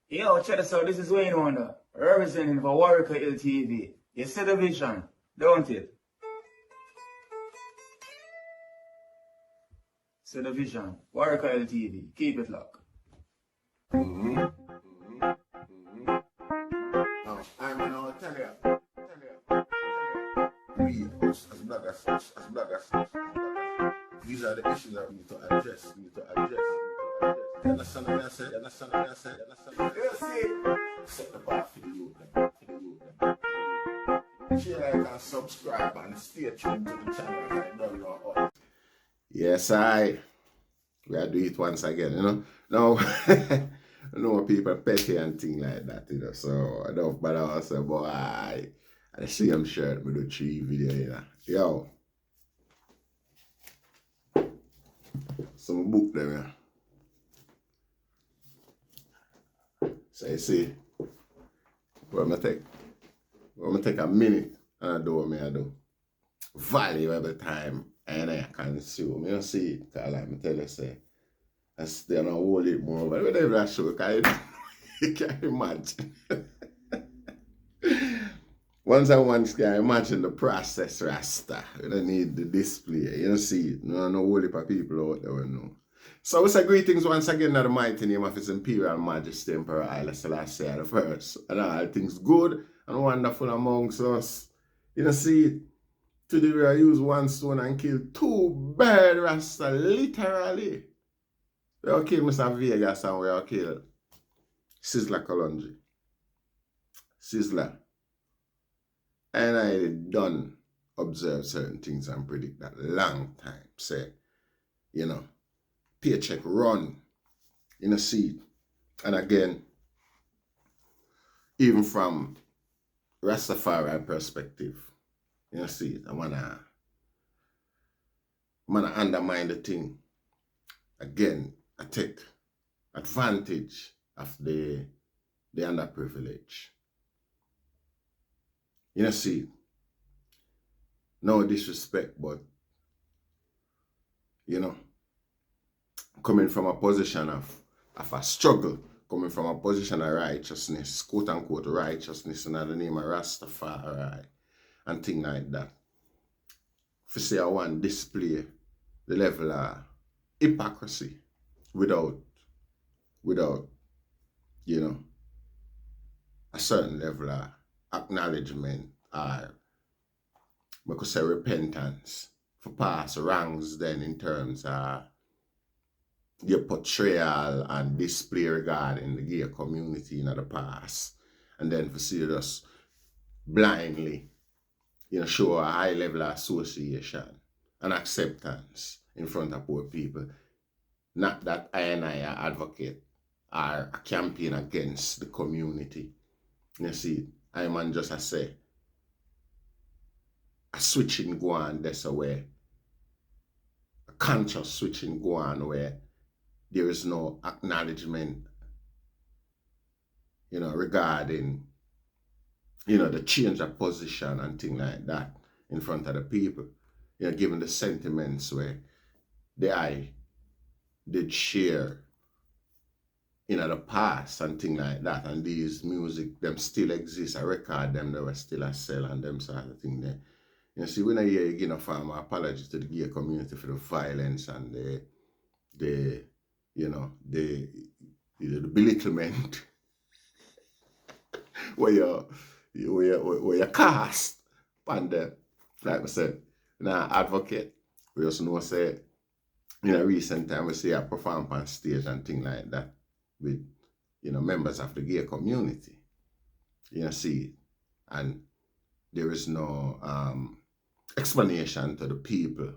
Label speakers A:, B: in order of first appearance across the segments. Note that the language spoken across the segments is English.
A: Yo, check this out. This is Wayne Wonder, representing for Warwick LTV. You see the vision, don't it? See the vision. Warwick LTV. Keep it locked.
B: No, I'm gonna tell you. We, as bloggers, these are the issues that we need to address. You understand what I said? You see, set the bar for the youth. Share, like, and subscribe, and stay tuned to the channel. I don't know all. Yes, we are doing it once again, you know. Now, I know people petty and things like that, you know. So I don't bother also, boy. I see him shirt, we do 3 video, you know. Yo. Some book them, yeah. So you see, we're gonna take a minute and I do what I do. Valuable time and I consume. You see it, cause like me tell you, say, I stay and I hold it more, but whenever I show, cause you can't imagine. Once can imagine the process, Rasta. You don't need the display. You don't see it. No whole heap of people out there will know. So we say greetings once again in the mighty name of His Imperial Majesty Emperor Haile Selassie I first. And all things good and wonderful amongst us. You don't see it. Today we are use 1 stone and kill 2 birds, Rasta, literally. We will kill Mr. Vagas and we will kill Sizzla Kolonje. Sizzla. And I done observe certain things and predict that long time. Say, you know, paycheck run in a seed. And again, even from Rastafarian perspective, you know, see, I wanna undermine the thing. Again, I take advantage of the underprivileged. You know, see, no disrespect, but, you know, coming from a position of a struggle, coming from a position of righteousness, quote unquote righteousness in the name of Rastafari and things like that. For say I want to display the level of hypocrisy without, you know, a certain level of acknowledgement or we could say repentance for past wrongs then in terms of your portrayal and display regarding the gay community in the past, and then for see us blindly, you know, show a high level of association and acceptance in front of poor people. Not that I advocate or a campaign against the community. You see, I man just I say a switching go on that's a way. A conscious switching go on where there is no acknowledgement, you know, regarding, you know, the change of position and things like that in front of the people. You know, given the sentiments where I did share, you know, the past and things like that, and these music, them still exist. I record them, they were still a sell and them sort of thing there. You see, when I hear you give a formal apology to the gay community for the violence and the you know, the belittlement where you cast upon them. Like I said, now advocate, we just know say in a recent time we see I perform on stage and things like that with, you know, members of the gay community. You know, see, and there is no explanation to the people,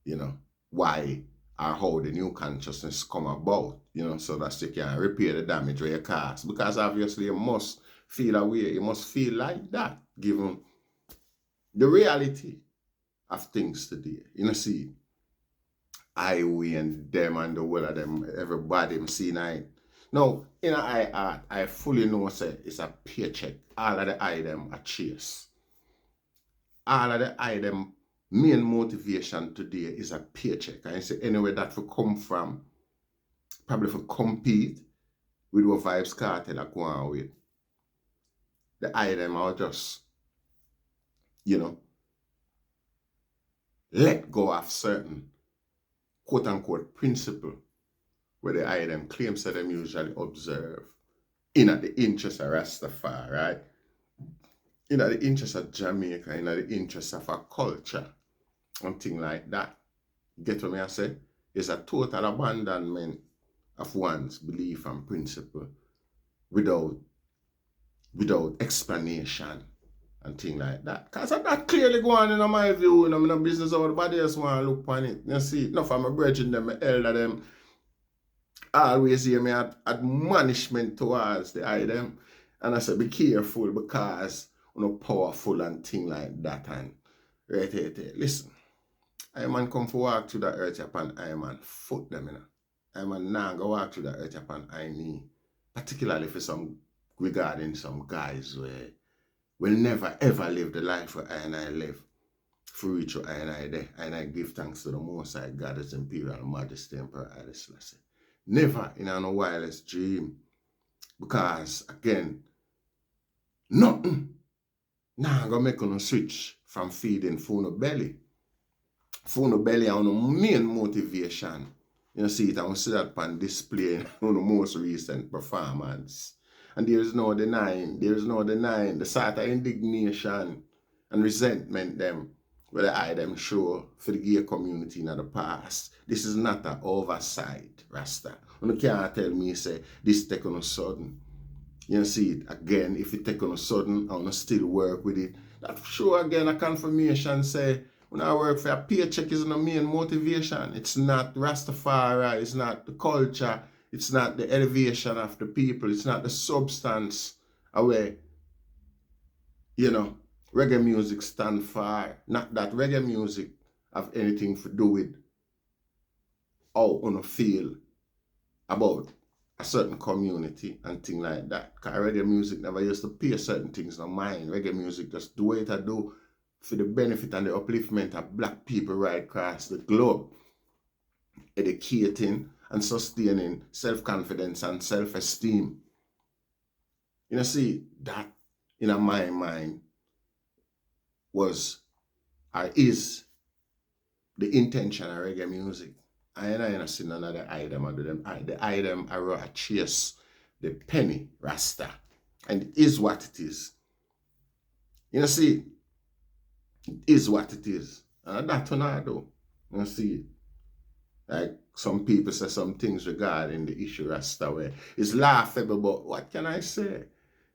B: you know, why or how the new consciousness come about, you know, so that you can repair the damage where you cause. Because obviously you must feel away, you must feel like that, given the reality of things today. You know, see, we and them and the whole of them, everybody I'm seeing now, in I art, I fully know say it's a paycheck. All of the item are chase. All of the item main motivation today is a paycheck. And I say anyway that will come from, probably for compete with what Vibes Cartel are going with. The item are just, let go of certain quote unquote principle where the item claims that them usually observe in the interest of Rastafari, right? In the interest of Jamaica, in the interest of our culture, and things like that. Get what I say? It's a total abandonment of one's belief and principle without explanation and things like that. Because that clearly going in my view, I'm no business how everybody else want to look upon it. You see, enough of my brethren, them, my elder them, always hear me admonishment towards the item. And I say, be careful because you're powerful and things like that. And right. Listen, I man come for walk through the earth upon I man foot them, I man now go walk through the earth upon I knee. Particularly for some regarding some guys where will never ever live the life where I live. For which I there. And I give thanks to the Most High God, His Imperial Majesty, Emperor Haile Selassie. Never in a wildest dream. Because again, nothing now gonna make on switch from feeding Funo belly. Funo belly on the main motivation. You see it, and we see that on display on the most recent performance. And there is no denying the sort of indignation and resentment them where the eye them show for the gay community in the past. This is not an oversight, Rasta. You can't tell me, say, this take on a sudden. You see it, again, if it take on a sudden, I want to still work with it. That sure, again, a confirmation say, when I work for a paycheck is the main motivation. It's not Rastafari, it's not the culture, it's not the elevation of the people, it's not the substance away, reggae music stand for. Not that reggae music have anything to do with how you feel about a certain community and things like that. Because reggae music never used to pay certain things no mind. Reggae music just do what it do for the benefit and the upliftment of black people right across the globe. Educating and sustaining self-confidence and self-esteem. See, that in my mind was or is the intention of reggae music. I see none of the item under them. The item I chase the penny Rasta. And it is what it is. See, it is what it is. And that's what I do. See, like some people say some things regarding the issue Rasta where it's laughable, but what can I say?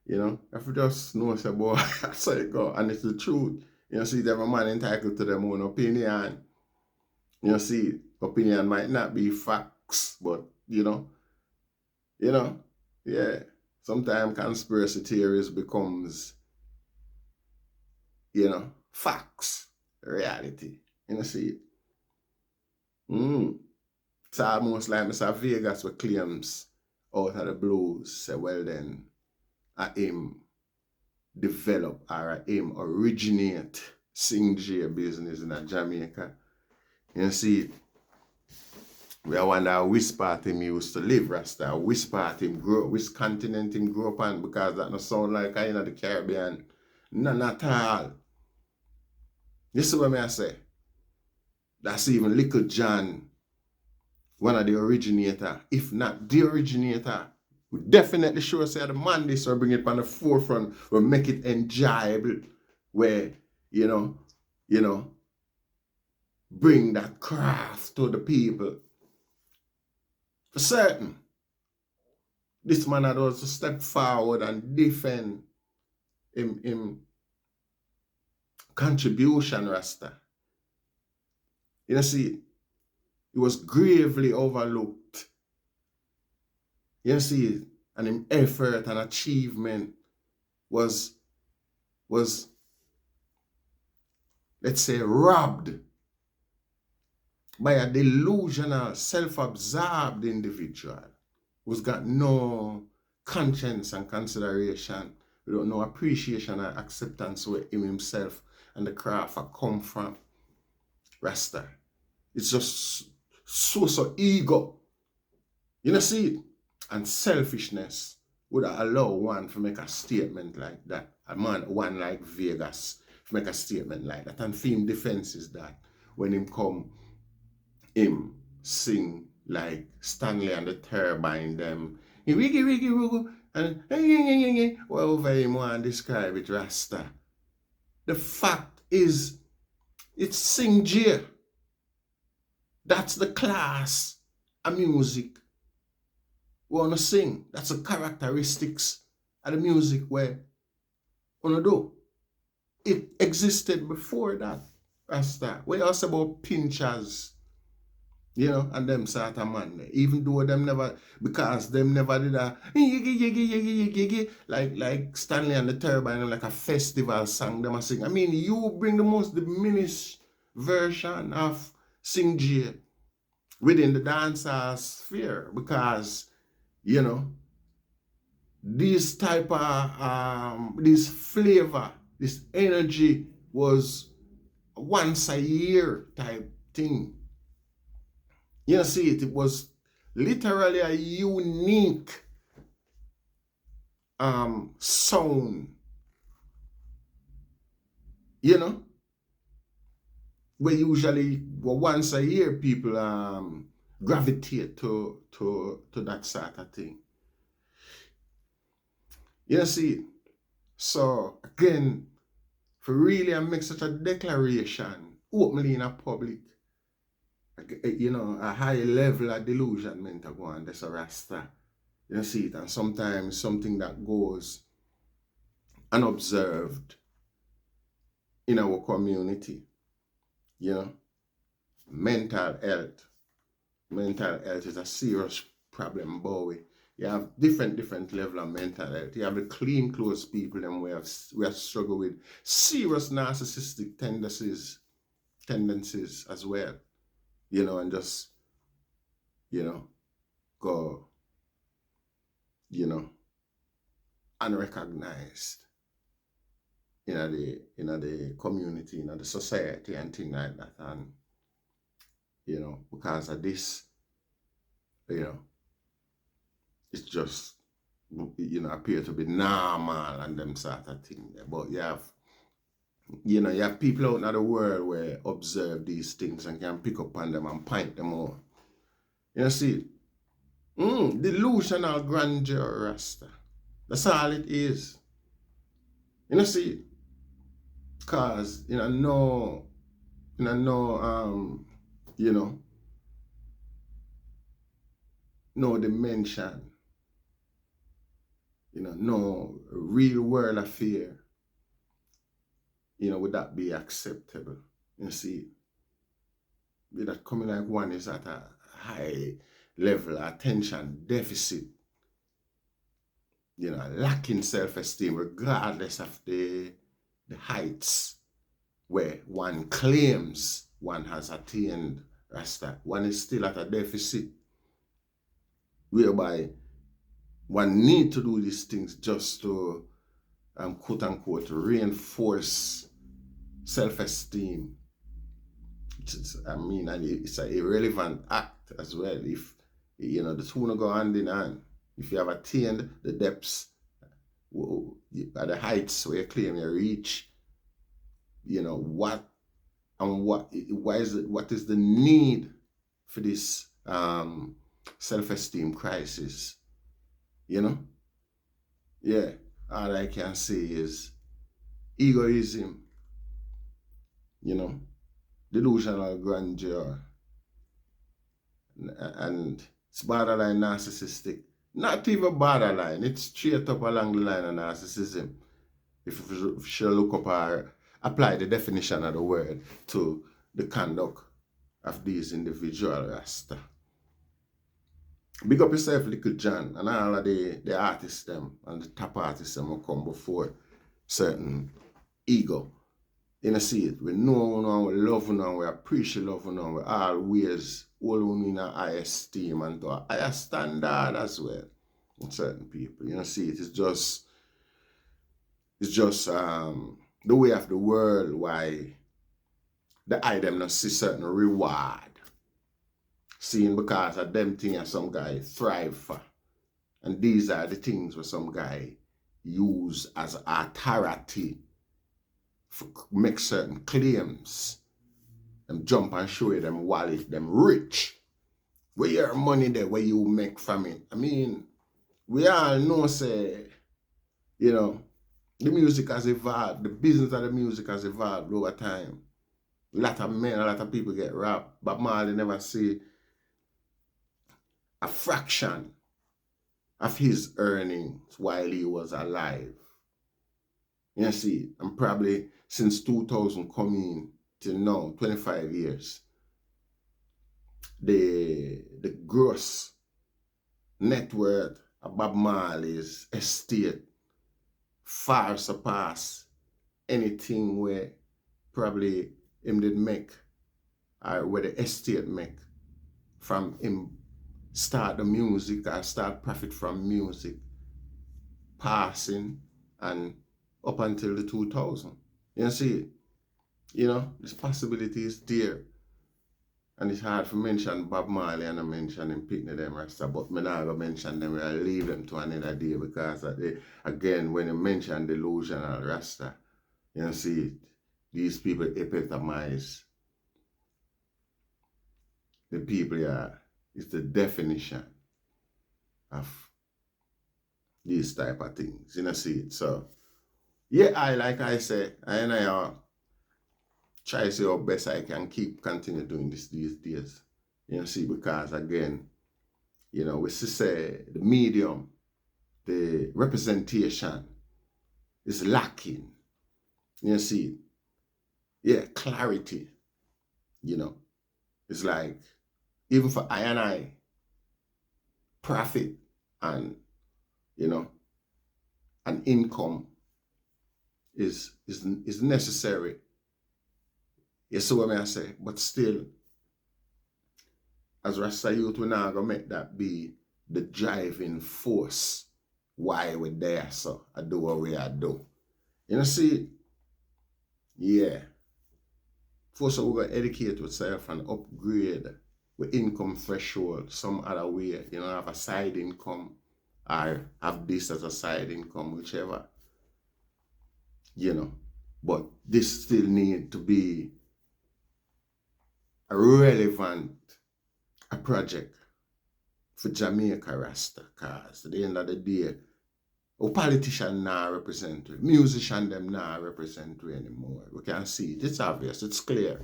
B: If you just know say boy, I say it go, and it's the truth. See, every man entitled to their own opinion. See, opinion might not be facts, but yeah. Sometimes conspiracy theories becomes, facts, reality. See. It's almost like Mr. Vagas with claims out of the blues, say, well then, I aim develop or I aim originate Sing J business in Jamaica. See, we wonder which part him used to live, Rasta, which part him grow, which continent him grew up on, because that don't sound like I in the Caribbean. None at all. You see what I say? That's even Little John, one of the originator, if not the originator. We definitely sure say the man this or bring it on the forefront, or make it enjoyable, where, bring that craft to the people. For certain, this man had also step forward and defend him contribution, Rasta. See, it was gravely overlooked. See, and his effort and achievement was, let's say, robbed by a delusional, self-absorbed individual who's got no conscience and consideration, without no appreciation and acceptance where him himself and the craft have come from. Rasta. It's just so ego. See it? and selfishness would allow one to make a statement like that. A man, one like Vagas, to make a statement like that. And film defense is that when him come, him sing like Stanley and the Turbine, them, he wiggy wiggy wiggy, and whatever him want to describe it, Rasta. The fact is, it's sing J. That's the class of music we want to sing. That's the characteristics of the music where we want to do. It existed before that, Rasta. We also about pinchers, you know, and them sort of man. Even though them never, because them never did a like Stanley and the Turbine, like a festival song them a sing. I mean, you bring the most diminished version of Sing J within the dancehall sphere, because, you know, this type of this flavor, this energy was once a year type thing. You see it was literally a unique sound, you know, where usually once a year people gravitate to that sort of thing. You see, so again, for really make such a declaration openly in a public, you know, a high level of delusionment to go on, that's a Rasta. You see it, and sometimes something that goes unobserved in our community, you know, mental health. Mental health is a serious problem, Bowie. You have different level of mental health. You have the clean clothes people, and we have struggled with serious narcissistic tendencies as well. You know, and just, you know, go, you know, unrecognized in the community, in the society and things like that. And, you know, because of this, you know, it's just, you know, appear to be normal and them sort of thing. But you have people out in the world where observe these things and can pick up on them and point them out. You see, delusional grandeur, Rasta. That's all it is. You see, cause no dimension, no real world affair, would that be acceptable? You see, with that coming like one is at a high level attention deficit, lacking self-esteem regardless of the heights where one claims one has attained Rasta. One is still at a deficit whereby one need to do these things just to quote unquote reinforce self-esteem. And it's an irrelevant act as well. If the two will go hand in hand. If you have attained the depths at the heights where you claim you reach, what is the need for this self-esteem crisis? Yeah, all I can say is egoism, delusional grandeur, and it's borderline narcissistic. Not even borderline, it's straight up along the line of narcissism. If you should look up or apply the definition of the word to the conduct of these individual Rasta. Big up yourself, Little John, and all of the artists them and the top artists them will come before certain ego. See it. We know now, we love now, we appreciate love now, we always hold in a high esteem and to a higher standard as well in certain people. See it. It's just the way of the world why the item not see certain reward. Seeing because of them things some guy thrive for. And these are the things where some guy use as authority for make certain claims. Them jump and show you them wallet, them rich. Where your money there, where you make from it. I mean, we all know, say, you know, the music has evolved, the business of the music has evolved over time. A lot of men, a lot of people get robbed, but Marley never see a fraction of his earnings while he was alive. You see, and probably since 2000 coming till now, 25 years, the gross net worth of Bob Marley's estate far surpass anything where probably him did make or where the estate make from him start the music or start profit from music passing and up until the 2000. You see, you know, this possibility is there. And it's hard to mention Bob Marley and I mention him picking them Rasta, but me not gonna mention them, I leave them to another day because again, when you mention Delusional Rasta, you see, these people epitomize the people here. It's the definition of these type of things. You know, see it. So, yeah, like I say, I try to see how best I can continue doing this these days. You know, see, because again, you know, we say the medium, the representation is lacking. You know, see, yeah, clarity, you know, it's like, even for I and I, profit and, you know, an income is necessary. You see what I say? But still, as Rasta youth, we're not going to make that be the driving force why we're there, so I do what we do. You know, see, yeah. First, we're going to educate ourselves and upgrade with income threshold some other way. You know, have a side income or have this as a side income, whichever. You know, but this still need to be a relevant project for Jamaica Rasta, cause at the end of the day, our politicians now represent it. Musicians them now represent it anymore. We can see it. It's obvious. It's clear.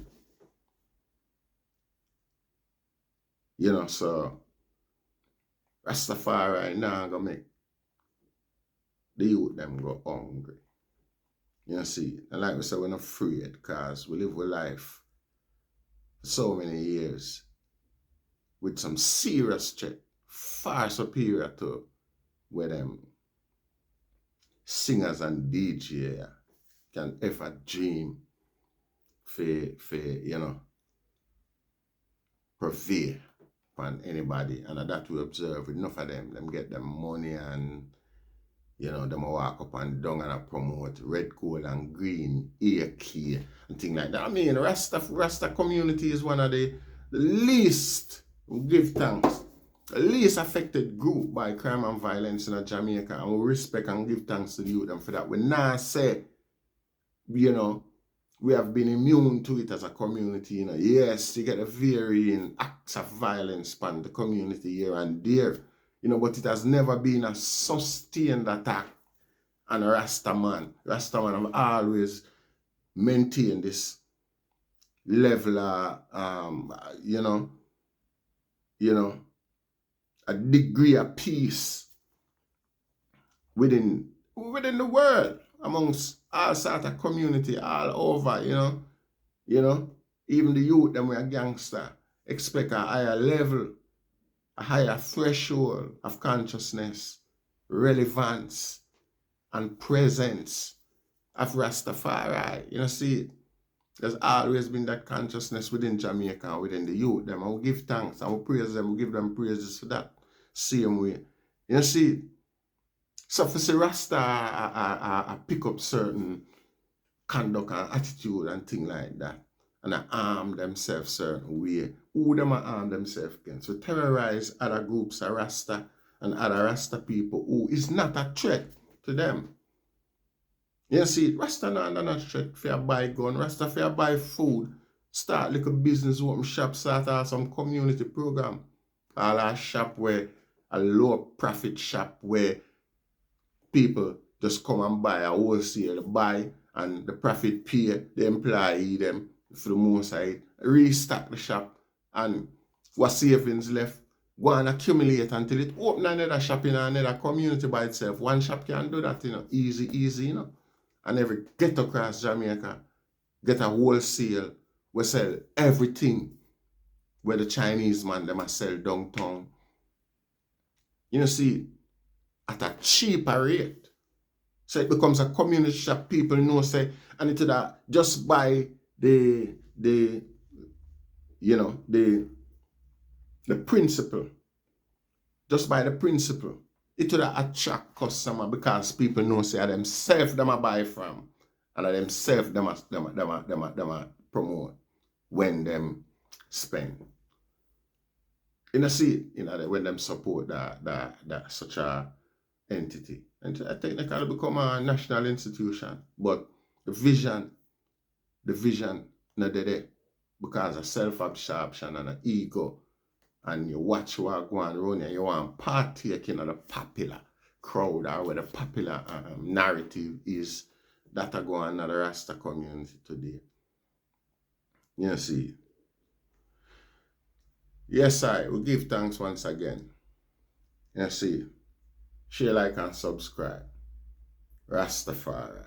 B: You know, so Rastafarian now gonna make the youth them go hungry. You know, see, and like we said, we're not afraid because we live with life for so many years with some serious check, far superior to where them singers and DJ can ever dream for you know, prevail upon anybody. And that we observe enough of them get them money and, you know, them walk up and down and promote red, gold and green, AK and things like that. I mean, Rasta community is one of the least, give thanks, the least affected group by crime and violence in Jamaica. And we respect and give thanks to the youth and for that. We now say, you know, we have been immune to it as a community. You know, yes, you get a varying acts of violence upon the community here and there. You know, but it has never been a sustained attack on a Rasta man. Rasta man have always maintained this level of, you know, a degree of peace within the world, amongst all sort of community all over, you know, even the youth, them we are gangster, expect a higher level, a higher threshold of consciousness, relevance, and presence of Rastafari. You know, see, there's always been that consciousness within Jamaica and within the youth. Them, and we give thanks and we praise them, we give them praises for that same way. You know, see, so for say Rasta I pick up certain conduct and attitude and things like that, and I arm themselves certain way. Who them arm themselves against? So terrorize other groups of Rasta and other Rasta people who is not a threat to them. You see, Rasta not a threat for buy gun, Rasta for buy food, start little business, open shop, start out some community program. All our shop where a low profit shop where people just come and buy a wholesale, buy and the profit pay the employee them for the most side, restock the shop and what savings left, go and accumulate until it open another shop in another community by itself. One shop can do that, easy, And every get across Jamaica, get a wholesale, we sell everything where the Chinese man them a sell downtown. See, at a cheaper rate. So it becomes a community shop. People know, say, and it's that just buy the principle. Just by the principle. It will attract customer because people know, say, themselves them a buy from. And themselves them a promote when them spend. See, when them support that such a entity. And technically become a national institution. But the vision not there because of self-absorption and an ego. And you watch what go on around and you want partake in the popular crowd or where the popular narrative is that are going on the Rasta community today. You see. Yes, I will give thanks once again. You see. Share, like, and subscribe. Rastafari.